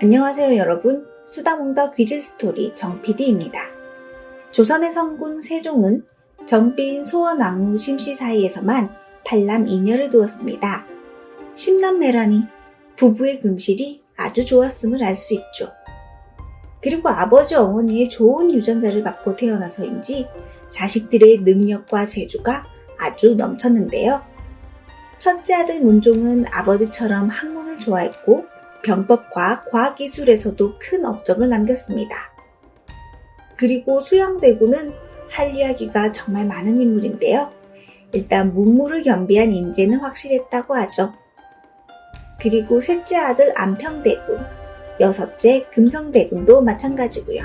안녕하세요 여러분, 수다몽다 귀질스토리 정PD입니다. 조선의 성군 세종은 정비인 소원왕후 심씨 사이에서만 팔남 2녀를 두었습니다. 십남매라니 부부의 금실이 아주 좋았음을 알 수 있죠. 그리고 아버지 어머니의 좋은 유전자를 받고 태어나서인지 자식들의 능력과 재주가 아주 넘쳤는데요. 첫째 아들 문종은 아버지처럼 학문을 좋아했고 병법과 과학기술에서도 큰 업적을 남겼습니다. 그리고 수양대군은 할 이야기가 정말 많은 인물인데요. 일단 문무를 겸비한 인재는 확실했다고 하죠. 그리고 셋째 아들 안평대군, 여섯째 금성대군도 마찬가지고요.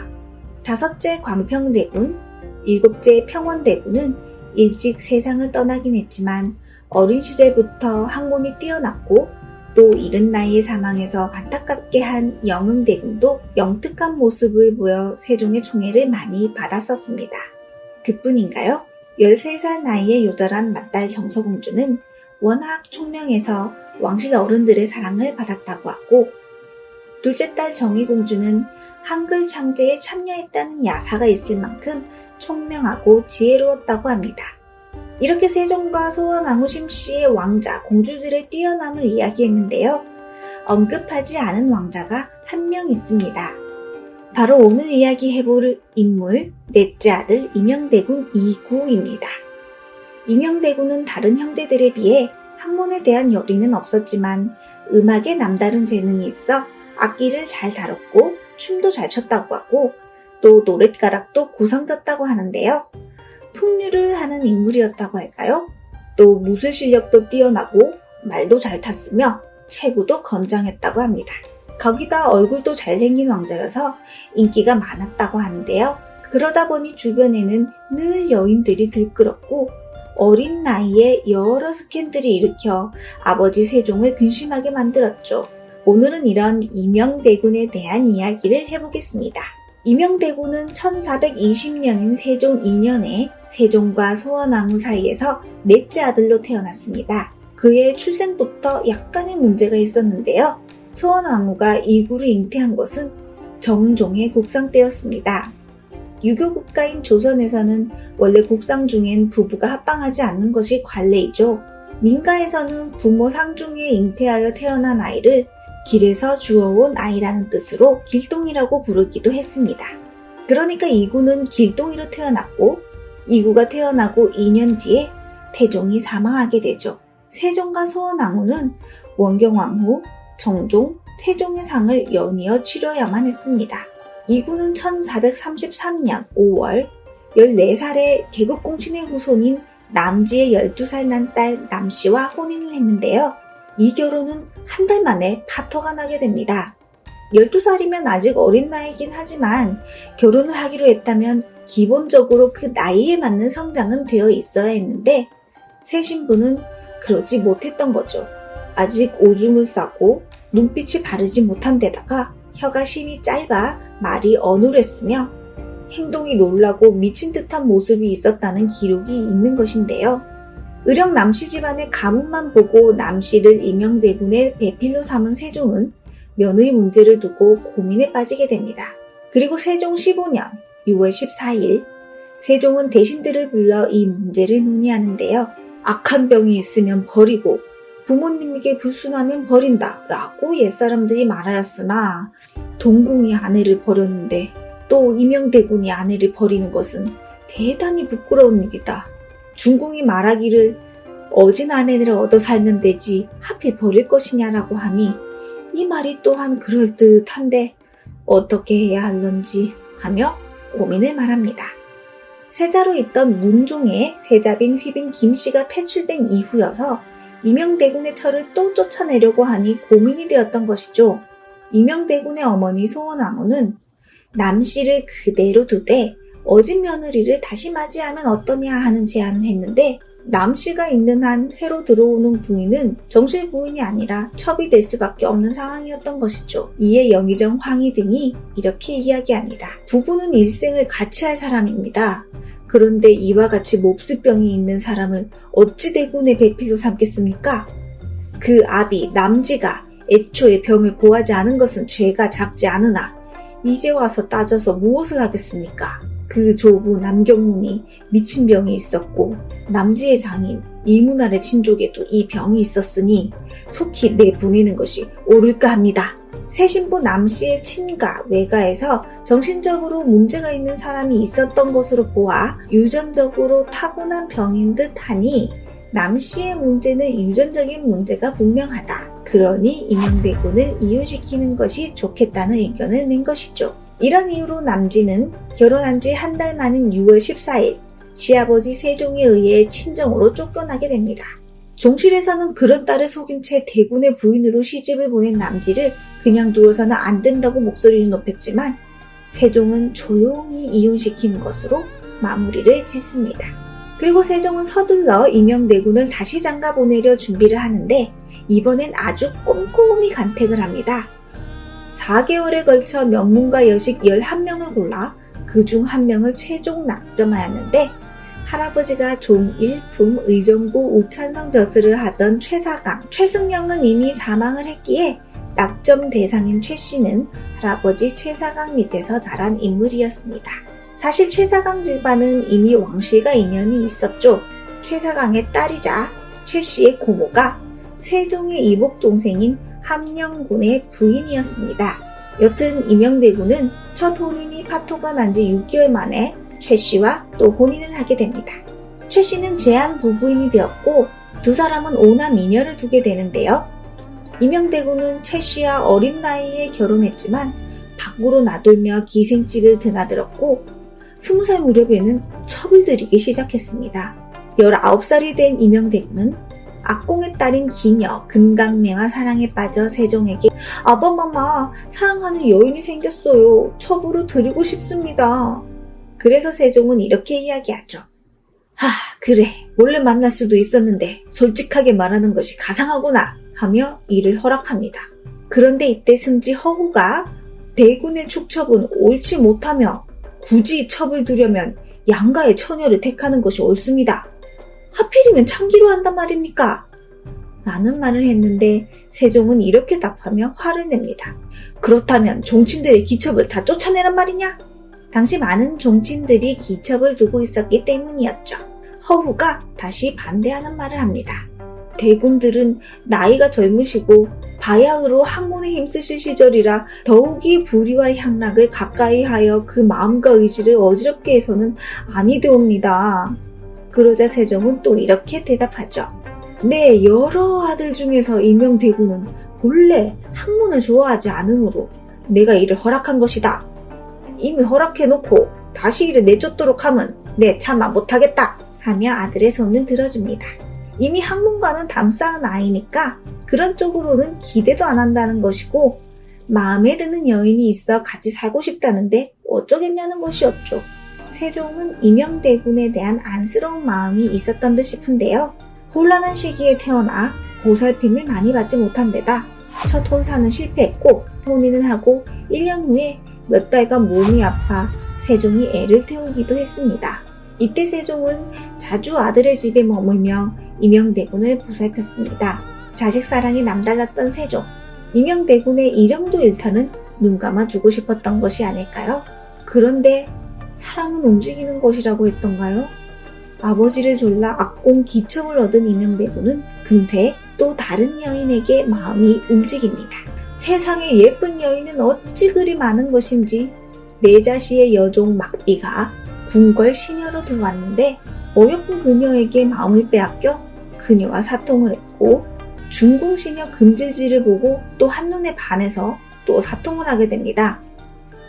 다섯째 광평대군, 일곱째 평원대군은 일찍 세상을 떠나긴 했지만 어린 시절부터 학문이 뛰어났고 또 이른 나이에 사망해서 안타깝게 한 영흥대군도 영특한 모습을 보여 세종의 총애를 많이 받았었습니다. 그뿐인가요? 13살 나이에 요절한 맏딸 정서공주는 워낙 총명해서 왕실 어른들의 사랑을 받았다고 하고, 둘째 딸 정의공주는 한글 창제에 참여했다는 야사가 있을 만큼 총명하고 지혜로웠다고 합니다. 이렇게 세종과 소원왕후 심씨의 왕자, 공주들의 뛰어남을 이야기했는데요. 언급하지 않은 왕자가 한 명 있습니다. 바로 오늘 이야기해볼 인물, 넷째 아들 임영대군 이구입니다. 임영대군은 다른 형제들에 비해 학문에 대한 열의는 없었지만 음악에 남다른 재능이 있어 악기를 잘 다뤘고 춤도 잘 췄다고 하고 또 노랫가락도 구성졌다고 하는데요. 풍류를 하는 인물이었다고 할까요? 또 무술 실력도 뛰어나고 말도 잘 탔으며 체구도 건장했다고 합니다. 거기다 얼굴도 잘생긴 왕자여서 인기가 많았다고 하는데요. 그러다 보니 주변에는 늘 여인들이 들끓었고 어린 나이에 여러 스캔들을 일으켜 아버지 세종을 근심하게 만들었죠. 오늘은 이런 임영대군에 대한 이야기를 해보겠습니다. 임영대군은 1420년인 세종 2년에 세종과 소원왕후 사이에서 넷째 아들로 태어났습니다. 그의 출생부터 약간의 문제가 있었는데요. 소원왕후가 이구를 잉태한 것은 정종의 국상 때였습니다. 유교 국가인 조선에서는 원래 국상 중엔 부부가 합방하지 않는 것이 관례이죠. 민가에서는 부모 상중에 잉태하여 태어난 아이를 길에서 주워온 아이라는 뜻으로 길동이라고 부르기도 했습니다. 그러니까 이구는 길동이로 태어났고 이구가 태어나고 2년 뒤에 태종이 사망하게 되죠. 세종과 소원왕후는 원경왕후, 정종, 태종의 상을 연이어 치러야만 했습니다. 이구는 1433년 5월 14살의 개국공신의 후손인 남지의 12살 난 딸 남씨와 혼인을 했는데요. 이 결혼은 한 달 만에 파토가 나게 됩니다. 12살이면 아직 어린 나이긴 하지만 결혼을 하기로 했다면 기본적으로 그 나이에 맞는 성장은 되어 있어야 했는데 새 신부는 그러지 못했던 거죠. 아직 오줌을 싸고 눈빛이 바르지 못한 데다가 혀가 심이 짧아 말이 어눌했으며 행동이 놀라고 미친 듯한 모습이 있었다는 기록이 있는 것인데요. 의령 남씨 집안의 가문만 보고 남씨를 임영대군의 배필로 삼은 세종은 며느리 문제를 두고 고민에 빠지게 됩니다. 그리고 세종 15년 6월 14일 세종은 대신들을 불러 이 문제를 논의하는데요. 악한 병이 있으면 버리고 부모님에게 불순하면 버린다 라고 옛사람들이 말하였으나 동궁이 아내를 버렸는데 또 임영대군이 아내를 버리는 것은 대단히 부끄러운 일이다. 중궁이 말하기를 어진 아내를 얻어 살면 되지 하필 버릴 것이냐라고 하니 이 말이 또한 그럴듯한데 어떻게 해야 할런지 하며 고민을 말합니다. 세자로 있던 문종의 세자빈 휘빈 김씨가 패출된 이후여서 임영대군의 처를 또 쫓아내려고 하니 고민이 되었던 것이죠. 임영대군의 어머니 소원왕후는 남씨를 그대로 두되 어진 며느리를 다시 맞이하면 어떠냐 하는 제안을 했는데 남씨가 있는 한 새로 들어오는 부인은 정실 부인이 아니라 첩이 될 수밖에 없는 상황이었던 것이죠. 이에 영의정 황희 등이 이렇게 이야기합니다. 부부는 일생을 같이 할 사람입니다. 그런데 이와 같이 몹쓸병이 있는 사람을 어찌 대군의 배필로 삼겠습니까? 그 아비 남지가 애초에 병을 고하지 않은 것은 죄가 작지 않으나 이제 와서 따져서 무엇을 하겠습니까? 그 조부 남경문이 미친 병이 있었고 남지의 장인 이문알의 친족에도 이 병이 있었으니 속히 내보내는 것이 옳을까 합니다. 새 신부 남씨의 친가, 외가에서 정신적으로 문제가 있는 사람이 있었던 것으로 보아 유전적으로 타고난 병인 듯 하니 남씨의 문제는 유전적인 문제가 분명하다. 그러니 임영대군을 이혼시키는 것이 좋겠다는 의견을 낸 것이죠. 이런 이유로 남진은 결혼한 지 한 달 만인 6월 14일 시아버지 세종에 의해 친정으로 쫓겨나게 됩니다. 종실에서는 그런 딸을 속인 채 대군의 부인으로 시집을 보낸 남지를 그냥 두어서는 안 된다고 목소리를 높였지만 세종은 조용히 이혼시키는 것으로 마무리를 짓습니다. 그리고 세종은 서둘러 임영대군을 다시 장가 보내려 준비를 하는데 이번엔 아주 꼼꼼히 간택을 합니다. 4개월에 걸쳐 명문가 여식 11명을 골라 그중 1명을 최종 낙점하였는데 할아버지가 종일품 의정부 우찬성 벼슬을 하던 최사강, 최승령은 이미 사망을 했기에 낙점 대상인 최씨는 할아버지 최사강 밑에서 자란 인물이었습니다. 사실 최사강 집안은 이미 왕실과 인연이 있었죠. 최사강의 딸이자 최씨의 고모가 세종의 이복 동생인 함영군의 부인이었습니다. 여튼 임영대군은 첫 혼인이 파토가 난 지 6개월 만에 최씨와 또 혼인을 하게 됩니다. 최씨는 제한 부부인이 되었고 두 사람은 5남 2녀를 두게 되는데요. 임영대군은 최씨와 어린 나이에 결혼했지만 밖으로 나돌며 기생집을 드나들었고 20살 무렵에는 첩을 들이기 시작했습니다. 19살이 된 임영대군은 악공의 딸인 기녀 금강매와 사랑에 빠져 세종에게 아바마마 사랑하는 여인이 생겼어요. 첩으로 드리고 싶습니다. 그래서 세종은 이렇게 이야기하죠. 그래 몰래 만날 수도 있었는데 솔직하게 말하는 것이 가상하구나 하며 이를 허락합니다. 그런데 이때 승지 허후가 대군의 축첩은 옳지 못하며 굳이 첩을 두려면 양가의 처녀를 택하는 것이 옳습니다. 하필이면 참기로 한단 말입니까? 라는 말을 했는데 세종은 이렇게 답하며 화를 냅니다. 그렇다면 종친들의 기첩을 다 쫓아내란 말이냐? 당시 많은 종친들이 기첩을 두고 있었기 때문이었죠. 허후가 다시 반대하는 말을 합니다. 대군들은 나이가 젊으시고 바야흐로 학문에 힘쓰실 시절이라 더욱이 불의와 향락을 가까이 하여 그 마음과 의지를 어지럽게 해서는 아니되옵니다. 그러자 세종은 또 이렇게 대답하죠. 내 여러 아들 중에서 임영대군은 본래 학문을 좋아하지 않으므로 내가 이를 허락한 것이다. 이미 허락해놓고 다시 이를 내쫓도록 하면 내 차마 못하겠다 하며 아들의 손을 들어줍니다. 이미 학문과는 담쌓은 아이니까 그런 쪽으로는 기대도 안 한다는 것이고 마음에 드는 여인이 있어 같이 살고 싶다는데 어쩌겠냐는 것이었죠. 세종은 임영대군에 대한 안쓰러운 마음이 있었던 듯 싶은데요. 혼란한 시기에 태어나 보살핌을 많이 받지 못한 데다 첫 혼사는 실패했고 혼인을 하고 1년 후에 몇 달간 몸이 아파 세종이 애를 태우기도 했습니다. 이때 세종은 자주 아들의 집에 머물며 임영대군을 보살폈습니다. 자식 사랑이 남달랐던 세종. 임영대군의 이 정도 일탈은 눈 감아주고 싶었던 것이 아닐까요? 그런데 사랑은 움직이는 것이라고 했던가요? 아버지를 졸라 악공 기첩을 얻은 임영대군은 금세 또 다른 여인에게 마음이 움직입니다. 세상에 예쁜 여인은 어찌 그리 많은 것인지 내자시의 여종 막비가 궁궐 시녀로 들어왔는데 어여쁜 그녀에게 마음을 빼앗겨 그녀와 사통을 했고 중궁 시녀 금질지를 보고 또 한눈에 반해서 또 사통을 하게 됩니다.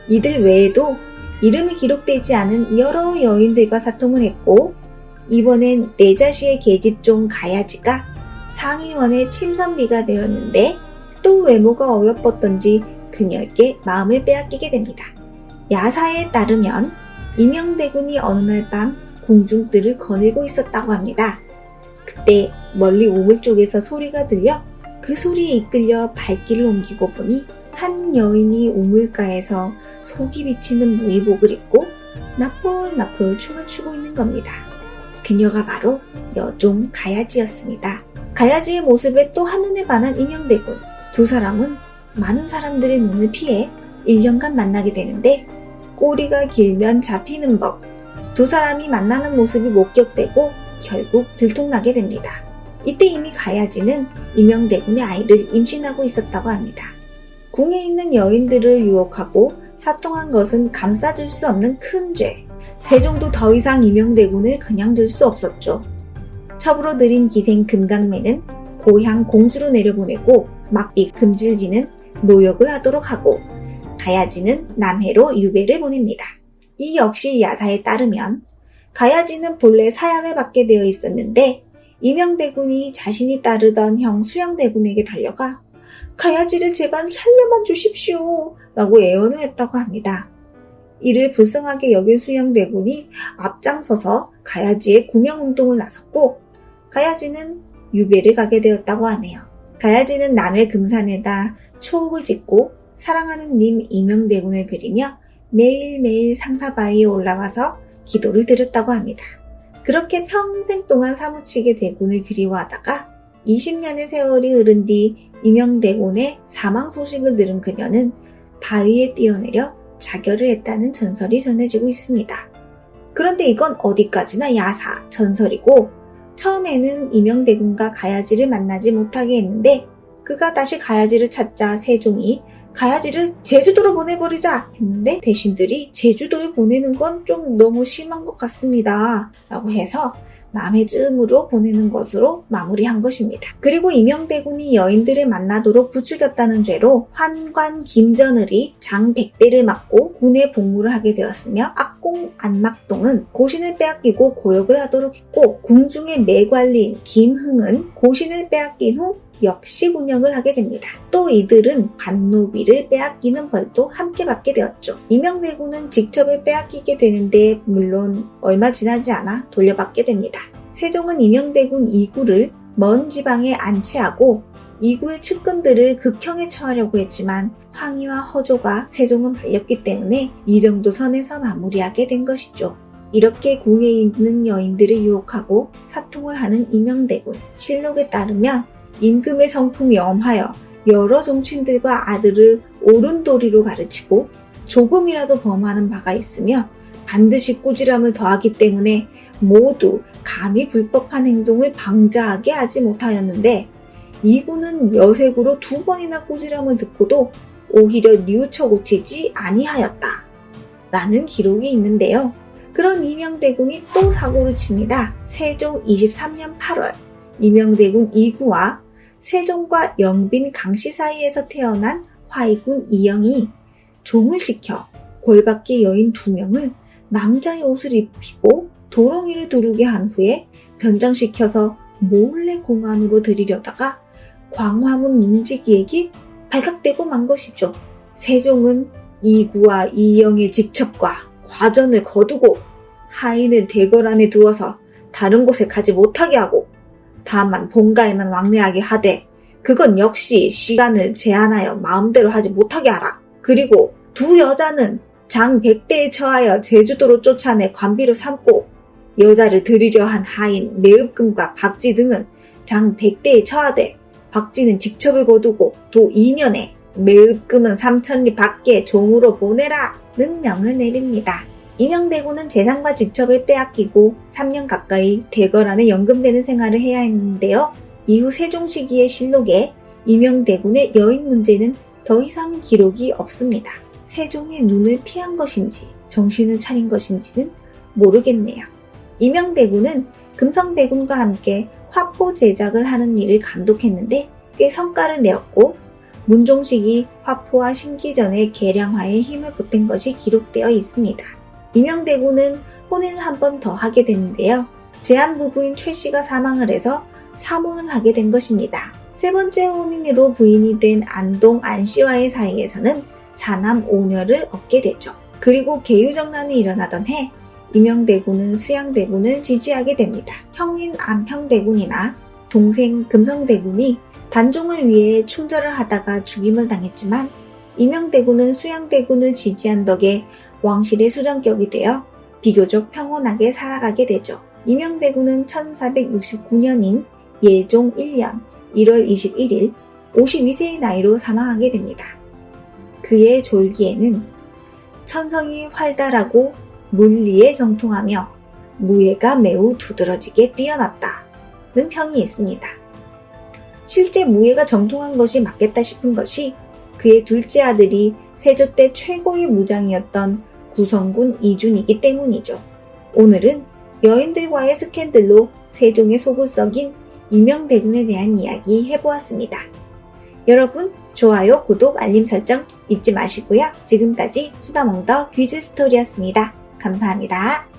이들 외에도 이름이 기록되지 않은 여러 여인들과 사통을 했고 이번엔 내자시의 계집종 가야지가 상의원의 침선비가 되었는데 또 외모가 어여뻤던지 그녀에게 마음을 빼앗기게 됩니다. 야사에 따르면 임영대군이 어느 날 밤 궁중뜰을 거닐고 있었다고 합니다. 그때 멀리 우물 쪽에서 소리가 들려 그 소리에 이끌려 발길을 옮기고 보니 한 여인이 우물가에서 속이 비치는 무의복을 입고 나폴나폴 춤을 추고 있는 겁니다. 그녀가 바로 여종 가야지였습니다. 가야지의 모습에 또 한눈에 반한 임영대군. 두 사람은 많은 사람들의 눈을 피해 1년간 만나게 되는데 꼬리가 길면 잡히는 법. 두 사람이 만나는 모습이 목격되고 결국 들통나게 됩니다. 이때 이미 가야지는 임영대군의 아이를 임신하고 있었다고 합니다. 궁에 있는 여인들을 유혹하고 사통한 것은 감싸줄 수 없는 큰 죄. 세종도 더 이상 임영대군을 그냥 둘 수 없었죠. 첩으로 들인 기생 금강매는 고향 공주로 내려보내고 막비 금질지는 노역을 하도록 하고 가야지는 남해로 유배를 보냅니다. 이 역시 야사에 따르면 가야지는 본래 사약을 받게 되어 있었는데 임영대군이 자신이 따르던 형 수양대군에게 달려가 가야지를 제발 살려만 주십시오 라고 애원을 했다고 합니다. 이를 불쌍하게 여긴 수양대군이 앞장서서 가야지의 구명운동을 나섰고 가야지는 유배를 가게 되었다고 하네요. 가야지는 남해 금산에다 초옥을 짓고 사랑하는 님 임영대군을 그리며 매일매일 상사바위에 올라가서 기도를 드렸다고 합니다. 그렇게 평생 동안 사무치게 대군을 그리워하다가 20년의 세월이 흐른 뒤 임영대군의 사망 소식을 들은 그녀는 바위에 뛰어내려 자결을 했다는 전설이 전해지고 있습니다. 그런데 이건 어디까지나 야사, 전설이고 처음에는 임영대군과 가야지를 만나지 못하게 했는데 그가 다시 가야지를 찾자 세종이 가야지를 제주도로 보내버리자 했는데 대신들이 제주도에 보내는 건 좀 너무 심한 것 같습니다 라고 해서 남해쯤으로 보내는 것으로 마무리한 것입니다. 그리고 임영대군이 여인들을 만나도록 부추겼다는 죄로 환관 김전을이 장백대를 맡고 군에 복무를 하게 되었으며 악공 안막동은 고신을 빼앗기고 고역을 하도록 했고 궁중의 매관리인 김흥은 고신을 빼앗긴 후 역시 군역을 하게 됩니다. 또 이들은 간노비를 빼앗기는 벌도 함께 받게 되었죠. 임영대군은 직첩을 빼앗기게 되는데 물론 얼마 지나지 않아 돌려받게 됩니다. 세종은 임영대군 이구를 먼 지방에 안치하고 이구의 측근들을 극형에 처하려고 했지만 황희와 허조가 세종은 말렸기 때문에 이 정도 선에서 마무리하게 된 것이죠. 이렇게 궁에 있는 여인들을 유혹하고 사통을 하는 임영대군. 실록에 따르면 임금의 성품이 엄하여 여러 종친들과 아들을 옳은 도리로 가르치고 조금이라도 범하는 바가 있으며 반드시 꾸지람을 더하기 때문에 모두 감히 불법한 행동을 방자하게 하지 못하였는데 이구는 여색으로 2번이나 꾸지람을 듣고도 오히려 뉘우쳐 고치지 아니하였다 라는 기록이 있는데요. 그런 임영대군이 또 사고를 칩니다. 세종 23년 8월 임영대군 이구와 세종과 영빈 강씨 사이에서 태어난 화이군 이영이 종을 시켜 골밖에 여인 2명을 남자의 옷을 입히고 도롱이를 두르게 한 후에 변장시켜서 몰래 공안으로 들이려다가 광화문 문지기에게 발각되고 만 것이죠. 세종은 이구와 이영의 직첩과 과전을 거두고 하인을 대궐 안에 두어서 다른 곳에 가지 못하게 하고 다만 본가에만 왕래하게 하되 그건 역시 시간을 제한하여 마음대로 하지 못하게 하라. 그리고 2 여자는 장 100대에 처하여 제주도로 쫓아내 관비로 삼고 여자를 들이려 한 하인 매읍금과 박지 등은 장 100대에 처하되 박지는 직첩을 거두고 도 2년에 매읍금은 3,000리 밖에 종으로 보내라는 명을 내립니다. 임영대군은 재산과 직첩을 빼앗기고 3년 가까이 대궐 안에 연금되는 생활을 해야 했는데요. 이후 세종 시기의 실록에 임영대군의 여인 문제는 더 이상 기록이 없습니다. 세종의 눈을 피한 것인지 정신을 차린 것인지는 모르겠네요. 임영대군은 금성대군과 함께 화포 제작을 하는 일을 감독했는데 꽤 성과를 내었고 문종식이 화포와 신기전의 개량화에 힘을 보탠 것이 기록되어 있습니다. 임영대군은 혼인을 한 번 더 하게 됐는데요. 제한 부부인 최씨가 사망을 해서 사모를 하게 된 것입니다. 세 번째 혼인으로 부인이 된 안동 안씨와의 사이에서는 4남 5녀를 얻게 되죠. 그리고 계유정난이 일어나던 해 임영대군은 수양대군을 지지하게 됩니다. 형인 암형대군이나 동생 금성대군이 단종을 위해 충절을 하다가 죽임을 당했지만 임영대군은 수양대군을 지지한 덕에 왕실의 수정격이 되어 비교적 평온하게 살아가게 되죠. 임영대군은 1469년인 예종 1년 1월 21일 52세의 나이로 사망하게 됩니다. 그의 졸기에는 천성이 활달하고 물리에 정통하며 무예가 매우 두드러지게 뛰어났다는 평이 있습니다. 실제 무예가 정통한 것이 맞겠다 싶은 것이 그의 둘째 아들이 세조 때 최고의 무장이었던 구성군 이준이기 때문이죠. 오늘은 여인들과의 스캔들로 세종의 속을 썩인 이명대군에 대한 이야기 해보았습니다. 여러분, 좋아요, 구독, 알림 설정 잊지 마시고요. 지금까지 수다몽더 귀즈 스토리였습니다. 감사합니다.